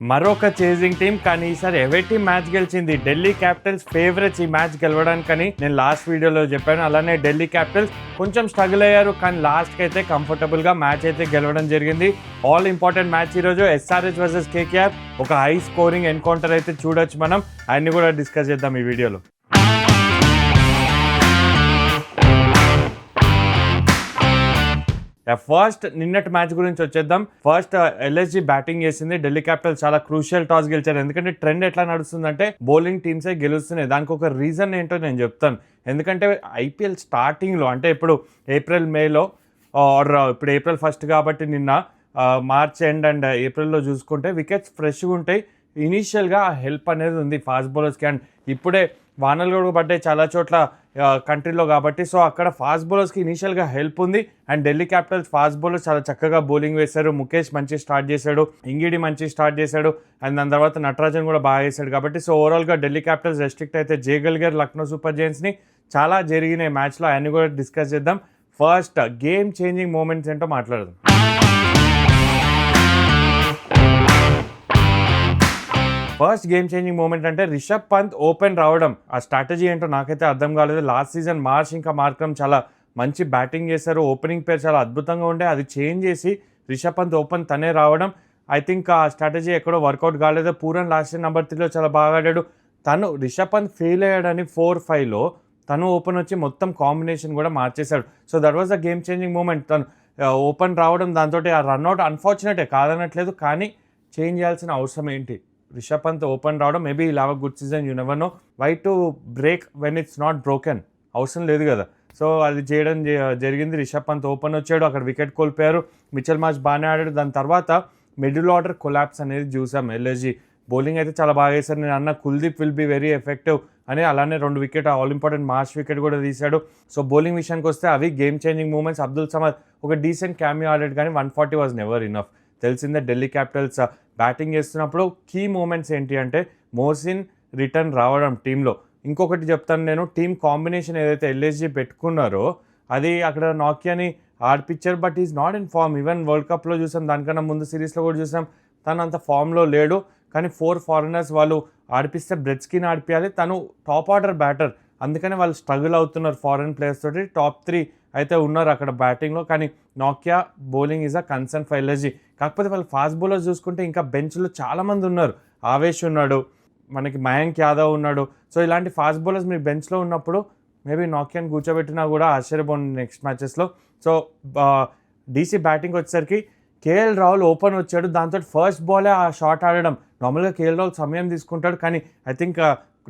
మరొక chasing team కానీ ఈసారి ఎవే టీం మ్యాచ్ గెలిచింది. ఢిల్లీ క్యాపిటల్స్ ఫేవరెట్స్ ఈ మ్యాచ్ గెలవడానికని నేను లాస్ట్ వీడియోలో చెప్పాను. అలానే ఢిల్లీ క్యాపిటల్స్ కొంచెం స్ట్రగుల్ అయ్యారు, కానీ లాస్ట్కి అయితే కంఫర్టబుల్గా మ్యాచ్ అయితే గెలవడం జరిగింది. ఆల్ ఇంపార్టెంట్ మ్యాచ్ ఈరోజు ఎస్ఆర్హెచ్ వర్సెస్ కేకేఆర్. ఒక హై స్కోరింగ్ ఎన్కౌంటర్ అయితే చూడొచ్చు మనం. అన్ని కూడా డిస్కస్ చేద్దాం ఈ వీడియోలో. ఫస్ట్ నిన్నటి మ్యాచ్ గురించి వచ్చేద్దాం. ఫస్ట్ ఎల్ఎస్జీ బ్యాటింగ్ చేసింది. ఢిల్లీ క్యాపిటల్స్ చాలా క్రూషియల్ టాస్ గెలిచారు. ఎందుకంటే ట్రెండ్ ఎట్లా నడుస్తుందంటే బౌలింగ్ టీమ్సే గెలుస్తున్నాయి. దానికి ఒక రీజన్ ఏంటో నేను చెప్తాను. ఎందుకంటే ఐపీఎల్ స్టార్టింగ్లో అంటే ఇప్పుడు ఏప్రిల్ మేలో ఆర్ ఇప్పుడు ఏప్రిల్ 1 కాబట్టి నిన్న మార్చ్ ఎండ్ అండ్ ఏప్రిల్లో చూసుకుంటే వికెట్స్ ఫ్రెష్గా ఉంటాయి. ఇనీషియల్గా హెల్ప్ అనేది ఉంది ఫాస్ట్ బౌలర్స్కి. అండ్ ఇప్పుడే వానలు కూడా పడ్డాయి చాలా చోట్ల కంట్రీలో కాబట్టి, సో అక్కడ ఫాస్ట్ బౌలర్స్కి ఇనీషియల్గా హెల్ప్ ఉంది. And Delhi Capitals fast bowlers చాలా చక్కగా బౌలింగ్ వేశారు. ముఖేష్ మంచి స్టార్ట్ చేశాడు, ఇంగిడి మంచి స్టార్ట్ చేశాడు, అండ్ దాని తర్వాత నటరాజన్ కూడా బాగా వేశాడు. కాబట్టి సో ఓవరాల్గా ఢిల్లీ క్యాపిటల్స్ రెస్ట్రిక్ట్ అయితే చేయగలిగారు లక్నో సూపర్ జైంట్స్ని. చాలా జరిగినాయి మ్యాచ్లో, అన్ని కూడా డిస్కస్ చేద్దాం. ఫస్ట్ గేమ్ చేంజింగ్ మూమెంట్స్ ఏంటో మాట్లాడదాం. ఫస్ట్ గేమ్ చేంజింగ్ మూమెంట్ అంటే రిషబ్ పంత్ ఓపెన్ రావడం. ఆ స్ట్రాటజీ ఏంటో నాకైతే అర్థం కాలేదు. లాస్ట్ సీజన్ మార్క్రమ్ చాలా మంచి బ్యాటింగ్ చేశారు, ఓపెనింగ్ పేరు చాలా అద్భుతంగా ఉండే. అది చేంజ్ చేసి రిషబ్ పంత్ ఓపెన్ తనే రావడం, ఐ థింక్ ఆ స్ట్రాటజీ ఎక్కడో వర్కౌట్ కాలేదు. పూరన్ లాస్ట్ ఇయర్ నెంబర్ 3లో చాలా బాగా ఆడాడు. రిషబ్ పంత్ ఫెయిల్ అయ్యాడని 4-5లో తను ఓపెన్ వచ్చి మొత్తం కాంబినేషన్ కూడా మార్చేశాడు. So that was the game changing moment. తను ఓపెన్ రావడం, దాంతో ఆ రన్అట్ అన్ఫార్చునేటే కాదనట్లేదు, కానీ చేంజ్ చేయాల్సిన అవసరం ఏంటి? రిషబ్ పంత్ ఓపెన్ రావడం, మేబీ ఇలా good season, you never know. Why to break when it's not broken? అవసరం లేదు కదా. సో అది చేయడం జరిగింది. రిషబ్ పంత్ ఓపెన్ వచ్చాడు, అక్కడ వికెట్ కోల్పోయారు. మిచెల్ మార్ష్ బాగానే ఆడాడు. దాని తర్వాత మిడిల్ ఆర్డర్ కొలాప్స్ అనేది చూసాం. ఎల్ఎస్జీ బౌలింగ్ అయితే చాలా బాగా వేశారు. నేను అన్న Kuldeep will be very effective అని. అలానే 2 wicket all important Marsh wicket కూడా తీశాడు. సో బౌలింగ్ విషయానికి వస్తే అవి game changing moments. Abdul Samad ఒక డీసెంట్ క్యామియో ఆడాడు, కానీ 140 వాజ్ నెవర్ ఇనఫ్. తెలిసిందే ఢిల్లీ క్యాపిటల్స్ బ్యాటింగ్ చేస్తున్నప్పుడు కీ మూమెంట్స్ ఏంటి అంటే మోసిన్ రిటర్న్ రావడం టీంలో. ఇంకొకటి చెప్తాను నేను, టీమ్ కాంబినేషన్ ఏదైతే ఎల్ఎస్జీ పెట్టుకున్నారో అది అక్కడ నాకియాని ఆడిపించారు, but is not in form. Even world కప్లో చూసాం, దానికన్నా ముందు సిరీస్లో కూడా చూసాం, తను అంత ఫామ్లో లేడు. కానీ 4 ఫారినర్స్ వాళ్ళు ఆడిపిస్తే బ్రెట్స్కిని ఆడిపించాలి. తను టాప్ ఆర్డర్ బ్యాటర్, అందుకని వాళ్ళు స్ట్రగుల్ అవుతున్నారు ఫారెన్ ప్లేయర్స్ తోటి. టాప్ 3 అయితే ఉన్నారు అక్కడ బ్యాటింగ్లో, కానీ నాకియా bowling is a concern for LSG. కాకపోతే వాళ్ళు ఫాస్ట్ బౌలర్స్ చూసుకుంటే ఇంకా బెంచ్లో చాలామంది ఉన్నారు. ఆవేష్ ఉన్నాడు, మనకి మయాంక్ యాదవ్ ఉన్నాడు. సో ఇలాంటి ఫాస్ట్ బౌలర్స్ మీరు బెంచ్లో ఉన్నప్పుడు మేబీ నాకియాని కూర్చోబెట్టినా కూడా ఆశ్చర్యపోను నెక్స్ట్ మ్యాచెస్లో. సో డీసీ బ్యాటింగ్ వచ్చేసరికి కేఎల్ రాహుల్ ఓపెన్ వచ్చాడు. దాంతో ఫస్ట్ బాలే ఆ షాట్ ఆడడం. నార్మల్గా కేఎల్ రాహుల్ సమయం తీసుకుంటాడు, కానీ I think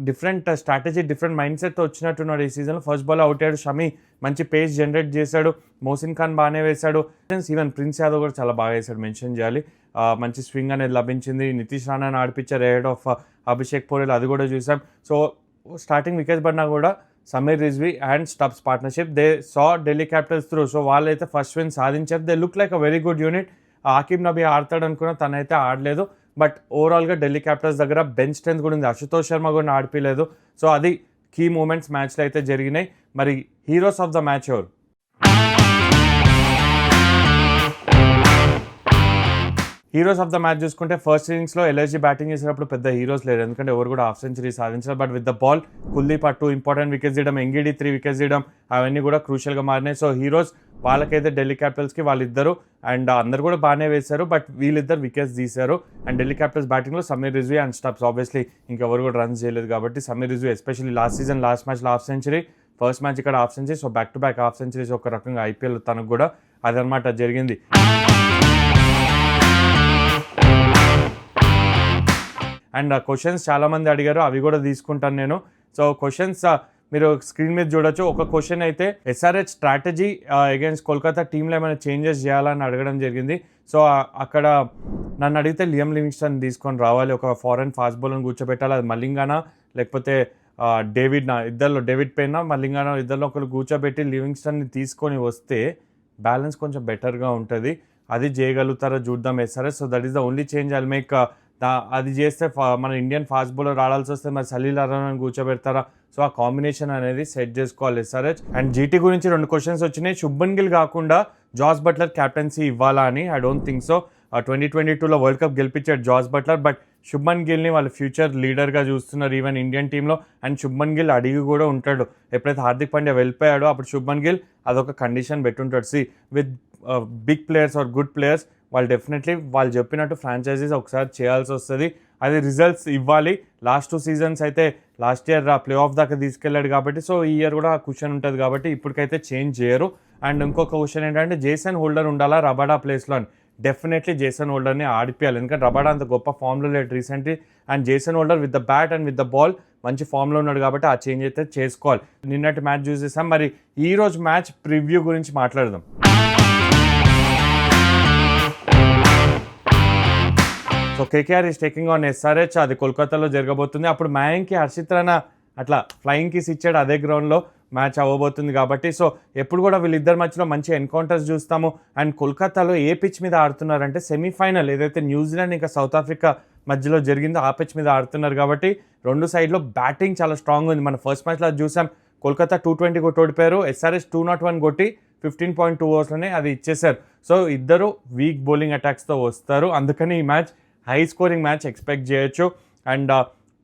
different strategy, different mind సెట్తో వచ్చినట్టున్నాడు ఈ సీజన్లో. ఫస్ట్ బాల్ అవుట్ అయ్యాడు. షమి మంచి పేస్ జనరేట్ చేశాడు. మోసిన్ ఖాన్ బాగానే వేశాడు. ఈవెన్ ప్రిన్స్ యాదవ్ కూడా చాలా బాగా వేశాడు, మెన్షన్ చేయాలి. మంచి స్వింగ్ అనేది లభించింది. నితీష్ రాణాని ఆడిపించారు హెడ్ ఆఫ్ అభిషేక్ పోరెల్, అది కూడా చూసాం. సో స్టార్టింగ్ వికెట్స్ పడినా కూడా Sameer Rizvi and Stubs partnership they saw Delhi Capitals through. So వాళ్ళైతే ఫస్ట్ విన్ సాధించారు. They look like a very good unit. Aqib Nabi ఆడతాడు అనుకున్నా, తనైతే ఆడలేదు. బట్ ఓవరాల్గా ఢిల్లీ క్యాపిటల్స్ దగ్గర బెంచ్ స్ట్రెంత్ కూడా ఉంది. అశుతోష్ శర్మ కూడా ఆడిపోలేదు. సో అది కీ మూమెంట్స్ మ్యాచ్లో అయితే జరిగినాయి. మరి హీరోస్ ఆఫ్ ద మ్యాచ్ ఎవరు? హీరోస్ ఆఫ్ ద మ్యాచ్ చూసుకుంటే ఫస్ట్ ఇన్నింగ్స్లో ఎల్ఎస్జీ బ్యాటింగ్ చేసేటప్పుడు పెద్ద హీరోస్ లేరు, ఎందుకంటే ఎవరు కూడా హాఫ్ సెంచరీ సాధించారు. But with the ball Kuldeep 2 important wickets తీయడం, ఎంగిడి 3 వికెట్స్ తీయడం, అవన్నీ కూడా క్రూషియల్గా మారినాయి. సో హీరోస్ వాళ్ళకైతే ఢిల్లీ క్యాపిటల్స్కి వాళ్ళిద్దరు, అండ్ అందరు కూడా బాగానే వేశారు, బట్ వీళ్ళిద్దరు వికెట్స్ తీశారు. అండ్ ఢిల్లీ క్యాపిటల్స్ బ్యాటింగ్లో Sameer Rizvi and Stubbs. Obviously ఇంకెవరు కూడా రన్స్ చేయలేదు కాబట్టి సమీర్ రిజ్వీ ఎస్పెషల్లీ లాస్ట్ మ్యాచ్లో హాఫ్ సెంచరీ, ఫస్ట్ మ్యాచ్ ఇక్కడ half century. So back to back half centuries ఒక రకంగా ఐపీఎల్ తనకు కూడా అదనమాట జరిగింది. అండ్ క్వశ్చన్స్ చాలామంది అడిగారు, అవి కూడా తీసుకుంటాను నేను. సో క్వశ్చన్స్ మీరు స్క్రీన్ మీద చూడొచ్చు. ఒక క్వశ్చన్ అయితే ఎస్ఆర్హెచ్ స్ట్రాటజీ అగైన్స్ కోల్కతా టీంలో ఏమైనా చేంజెస్ చేయాలని అడగడం జరిగింది. సో అక్కడ నన్ను అడిగితే లియం లివింగ్స్టన్ తీసుకొని రావాలి, ఒక ఫారెన్ ఫాస్ట్ బౌలర్ని కూర్చోబెట్టాలి. అది మలింగానా లేకపోతే డేవిడ్ పెయిన్, మలింగానా ఇద్దరిలో ఒకరు కూర్చోబెట్టి లివింగ్స్టన్ని తీసుకొని వస్తే బ్యాలెన్స్ కొంచెం బెటర్గా ఉంటుంది. అది చేయగలుగుతారో చూద్దాం SRH. So that is the only change I'll make. అది చేస్తే మన ఇండియన్ ఫాస్ట్ బౌలర్ ఆడాల్సి వస్తే మరి సలీల్ అరోరాని కూర్చోబెడతారా? సో ఆ కాంబినేషన్ అనేది సెట్ చేసుకోవాలి ఎస్ఆర్హెచ్. అండ్ జీటీ గురించి 2 క్వశ్చన్స్ వచ్చినాయి. శుభ్మన్ గిల్ కాకుండా జాస్ బట్లర్ క్యాప్టెన్సీ ఇవ్వాలా అని. I don't think so. 2022లో వరల్డ్ కప్ గెలిపించాడు జాస్ బట్లర్. బట్ శుభ్మన్ గిల్ని వాళ్ళ ఫ్యూచర్ లీడర్గా చూస్తున్నారు ఈవెన్ ఇండియన్ టీంలో. అండ్ శుభ్మన్ గిల్ అడిగి కూడా ఉంటాడు, ఎప్పుడైతే హార్దిక్ పాండ్యా వెళ్ళిపోయాడో అప్పుడు శుభ్మన్ గిల్ అదొక కండిషన్ పెట్టుంటాడు. With big players or good players వాళ్ళు డెఫినెట్లీ వాళ్ళు చెప్పినట్టు ఫ్రాంచైజీస్ ఒకసారి చేయాల్సి వస్తుంది. అది రిజల్ట్స్ ఇవ్వాలి. లాస్ట్ 2 సీజన్స్ అయితే లాస్ట్ ఇయర్ ప్లే ఆఫ్ దాకా తీసుకెళ్ళాడు కాబట్టి సో ఈ ఇయర్ కూడా క్వశ్చన్ ఉంటుంది కాబట్టి ఇప్పటికైతే చేంజ్ చేయరు. అండ్ ఇంకొక క్వశ్చన్ ఏంటంటే జేసన్ హోల్డర్ ఉండాలా రబాడా ప్లేస్లో అని. డెఫినెట్లీ జేసన్ హోల్డర్ని ఆడిపియాలి, ఎందుకంటే రబాడా అంత గొప్ప ఫామ్లో లేడు recently. And Jason holder with the bat and with the ball మంచి ఫామ్లో ఉన్నాడు కాబట్టి ఆ చేంజ్ అయితే చేసుకోవాలి. నిన్నటి మ్యాచ్ చూసేసాం, మరి ఈ రోజు మ్యాచ్ ప్రివ్యూ గురించి మాట్లాడదాం. So KKR is taking on SRH, అది కోల్కతాలో జరగబోతుంది. అప్పుడు మయాంక్కి హర్షిత్ రాణా అట్లా ఫ్లయింగ్ కిస్ ఇచ్చాడు, అదే గ్రౌండ్లో మ్యాచ్ అవ్వబోతుంది కాబట్టి సో ఎప్పుడు కూడా వీళ్ళిద్దరి మధ్యలో మంచి ఎన్కౌంటర్స్ చూస్తాము. అండ్ కోల్కతాలో ఏ పిచ్ మీద ఆడుతున్నారంటే సెమీఫైనల్ ఏదైతే న్యూజిలాండ్ ఇంకా సౌత్ ఆఫ్రికా మధ్యలో జరిగిందో ఆ పిచ్ మీద ఆడుతున్నారు కాబట్టి రెండు సైడ్లో బ్యాటింగ్ చాలా స్ట్రాంగ్ ఉంది. మన ఫస్ట్ మ్యాచ్లో చూసాం, కోల్కతా 220 కొట్టి ఓడిపోయారు, ఎస్ఆర్హెచ్ 201 కొట్టి 15.2 ఓవర్స్లోనే అది ఇచ్చేశారు. సో ఇద్దరు వీక్ బౌలింగ్ అటాక్స్తో వస్తారు, అందుకని ఈ match high scoring match expect చేయొచ్చు. అండ్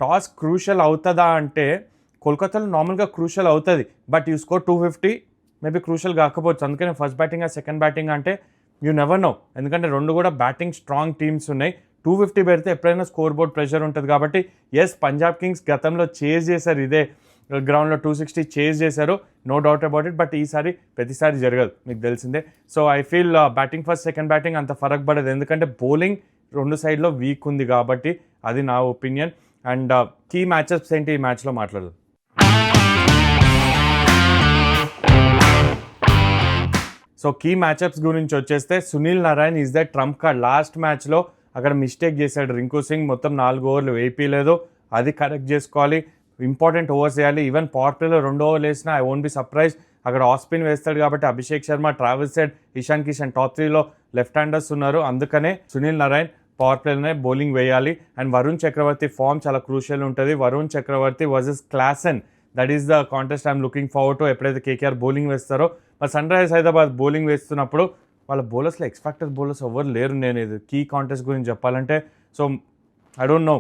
టాస్ క్రూషియల్ అవుతుందా అంటే కోల్కతాలో నార్మల్గా క్రూషియల్ అవుతుంది, but you score 250 maybe crucial కాకపోవచ్చు. అందుకని ఫస్ట్ బ్యాటింగ్ సెకండ్ బ్యాటింగ్ అంటే యూ నెవర్ నో, ఎందుకంటే రెండు కూడా బ్యాటింగ్ స్ట్రాంగ్ టీమ్స్ ఉన్నాయి. 250 పెడితే ఎప్పుడైనా స్కోర్ బోర్డ్ ప్రెషర్ ఉంటుంది కాబట్టి ఎస్ పంజాబ్ కింగ్స్ గతంలో చేజ్ చేశారు, ఇదే గ్రౌండ్లో 260 చేజ్ చేశారు, no doubt about it. But ఈసారి ప్రతిసారి జరగదు, మీకు తెలిసిందే. So I feel batting first second batting అంత ఫరక్ పడదు, ఎందుకంటే బౌలింగ్ రెండు సైడ్లో వీక్ ఉంది కాబట్టి, అది నా ఒపీనియన్. అండ్ కీ మ్యాచెస్ ఏంటి ఈ మ్యాచ్లో మాట్లాడదు. సో కీ మ్యాచ్అప్స్ గురించి వచ్చేస్తే Sunil Narayan is the Trump card. Last మ్యాచ్లో అక్కడ మిస్టేక్ చేశాడు రింకు సింగ్, మొత్తం 4 ఓవర్లు వేయలేదు, అది కరెక్ట్ చేసుకోవాలి. ఇంపార్టెంట్ ఓవర్స్ వేయాలి. ఈవెన్ పవర్ ప్లేలో 2 ఓవర్లు వేసినా ఐ వోంట్ బి సర్ప్రైజ్. అక్కడ ఆఫ్ స్పిన్ వేస్తాడు కాబట్టి Abhishek Sharma, Travis Head, Ishan Kishan top 3లో లెఫ్ట్ హ్యాండర్స్ ఉన్నారు, అందుకనే సునీల్ నారాయణ్ పవర్ ప్లేలోనే బౌలింగ్ వేయాలి. అండ్ వరుణ్ చక్రవర్తి ఫామ్ చాలా క్రూషియల్ ఉంటుంది. Varun Chakravarthy versus Klaasen, that is the contest I'm looking forward to. ఎప్పుడైతే కేకేఆర్ బౌలింగ్ వేస్తారో, మరి సన్ రైజర్స్ హైదరాబాద్ బౌలింగ్ వేస్తున్నప్పుడు వాళ్ళ బౌలర్స్లో ఎక్స్పెక్టెడ్ బౌలర్స్ ఎవరు లేరు. నేను ఇది కీ కాంటెస్ట్ గురించి చెప్పాలంటే so I don't know,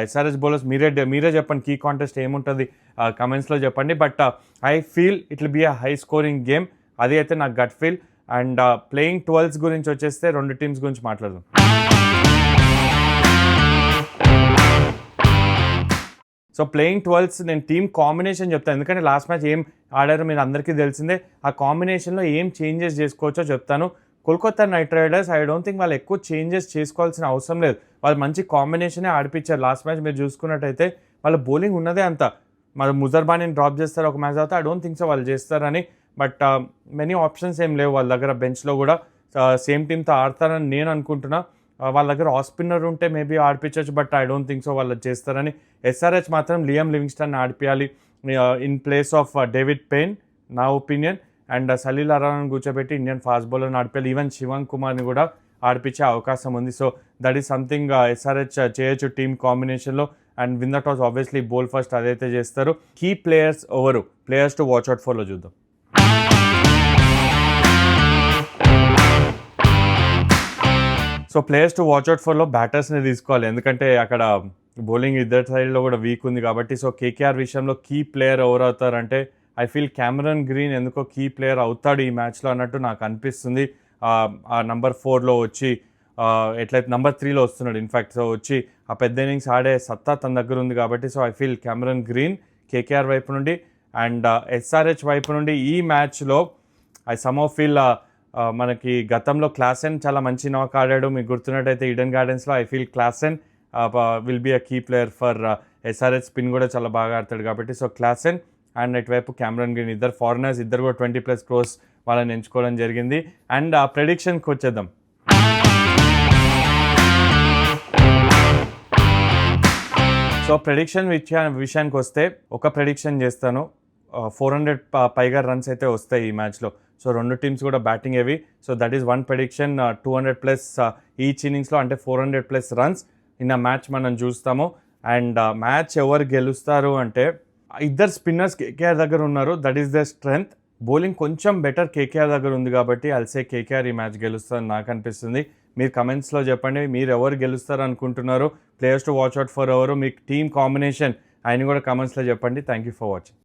SRH bowlers మీరే చెప్పండి, కీ కాంటెస్ట్ ఏముంటుంది కమెంట్స్లో చెప్పండి. But I feel it will be a high scoring game, అది అయితే నాకు gut feel. And playing 12s గురించి వచ్చేస్తే రెండు టీమ్స్ గురించి మాట్లాడదాం. సో ప్లేయింగ్ 12s నేను టీమ్ కాంబినేషన్ చెప్తాను, ఎందుకంటే లాస్ట్ మ్యాచ్ ఏం ఆడారో మీరు అందరికీ తెలిసిందే. ఆ కాంబినేషన్లో ఏం చేంజెస్ చేసుకోవచ్చో చెప్తాను. Kolkata night riders I don't think వాళ్ళు ఎక్కువ చేంజెస్ చేసుకోవాల్సిన అవసరం లేదు, వాళ్ళు మంచి కాంబినేషనే ఆడిపించారు. లాస్ట్ మ్యాచ్ మీరు చూసుకున్నట్టయితే వాళ్ళ బౌలింగ్ ఉన్నదే అంత, మరి ముజర్బానీని డ్రాప్ చేస్తారు ఒక మ్యాచ్ తర్వాత, ఐ డోంట్ థింక్ సో వాళ్ళు చేస్తారని. బట్ మెనీ ఆప్షన్స్ ఏం లేవు వాళ్ళ దగ్గర, బెంచ్లో కూడా సేమ్ టీమ్తో ఆడతారని నేను అనుకుంటున్నా. వాళ్ళ దగ్గర ఆఫ్ స్పిన్నర్ ఉంటే మేబీ ఆడిపించవచ్చు, but I don't think so వాళ్ళు చేస్తారని. ఎస్ఆర్హెచ్ మాత్రం లియామ్ లివింగ్స్టన్ ఆడిపించాలి in place of David Payne, నా ఒపీనియన్. అండ్ సలీల్ అరాన్ కూర్చోబెట్టి ఇండియన్ ఫాస్ట్ బౌలర్ని ఆడిపించాలి. ఈవెన్ శివన్ కుమార్ని కూడా ఆడిపించే అవకాశం ఉంది. So that is something SRH చేయొచ్చు టీమ్ కాంబినేషన్లో. And win the toss obviously bowl first అదైతే చేస్తారు. కీ ప్లేయర్స్ ఎవరు, ప్లేయర్స్ టు వాచ్ అవుట్ ఫర్లో చూద్దాం. So players to watch out ఫర్లో బ్యాటర్స్ని తీసుకోవాలి, ఎందుకంటే అక్కడ బౌలింగ్ ఇద్దరు సైడ్లో కూడా వీక్ ఉంది కాబట్టి. సో కేకేఆర్ విషయంలో కీ ప్లేయర్ ఎవరు అవుతారంటే ఐ ఫీల్ క్యామరన్ గ్రీన్ ఎందుకో కీ ప్లేయర్ అవుతాడు ఈ మ్యాచ్లో అన్నట్టు నాకు అనిపిస్తుంది. ఆ నంబర్ 4లో వచ్చి ఎట్లయితే నంబర్ 3లో వస్తున్నాడు ఇన్ఫ్యాక్ట్, సో వచ్చి ఆ పెద్ద ఇన్నింగ్స్ ఆడే సత్తా తన దగ్గర ఉంది కాబట్టి. So I feel Cameron green KKR వైపు నుండి. అండ్ ఎస్ఆర్హెచ్ వైపు నుండి ఈ మ్యాచ్లో ఐ సమ్హౌ ఫీల్ మనకి గతంలో క్లాసెన్ చాలా మంచి నాక్ ఆడాడు, మీకు గుర్తున్నట్టయితే ఈడెన్ గార్డెన్స్లో. I feel Klaasen will be a key player for SRH, spin కూడా చాలా బాగా ఆడతాడు కాబట్టి. సో క్లాసెన్ అండ్ ఇటువైపు క్యామరన్ గ్రీన్, ఇద్దరు ఫారినర్స్, ఇద్దరు కూడా 20+ క్రోర్స్ వాళ్ళని ఎంచుకోవడం జరిగింది. అండ్ ఆ ప్రెడిక్షన్కి వచ్చేద్దాం. సో ప్రెడిక్షన్ విషయానికి వస్తే ఒక ప్రెడిక్షన్ చేస్తాను, 400 పైగా రన్స్ అయితే వస్తాయి ఈ మ్యాచ్లో. సో రెండు టీమ్స్ కూడా బ్యాటింగ్ ఏవి. So that is one prediction, 200+ each ఇన్నింగ్స్లో, అంటే 400+ రన్స్ ఇన్ ఆ మ్యాచ్ మనం చూస్తాము. అండ్ మ్యాచ్ ఎవరు గెలుస్తారు అంటే ఇద్దరు స్పిన్నర్స్ కేకేఆర్ దగ్గర ఉన్నారు, that is the strength. Bowling కొంచెం బెటర్ కేకేఆర్ దగ్గర ఉంది కాబట్టి అల్సే కేకేఆర్ ఈ మ్యాచ్ గెలుస్తుందని నాకు అనిపిస్తుంది. మీరు కమెంట్స్లో చెప్పండి. మీరు ఎవరు గెలుస్తారు అనుకుంటున్నారో, players to watch out for ఎవరు, మీ టీమ్ కాంబినేషన్ ఆయన కూడా కమెంట్స్లో చెప్పండి. Thank you for watching.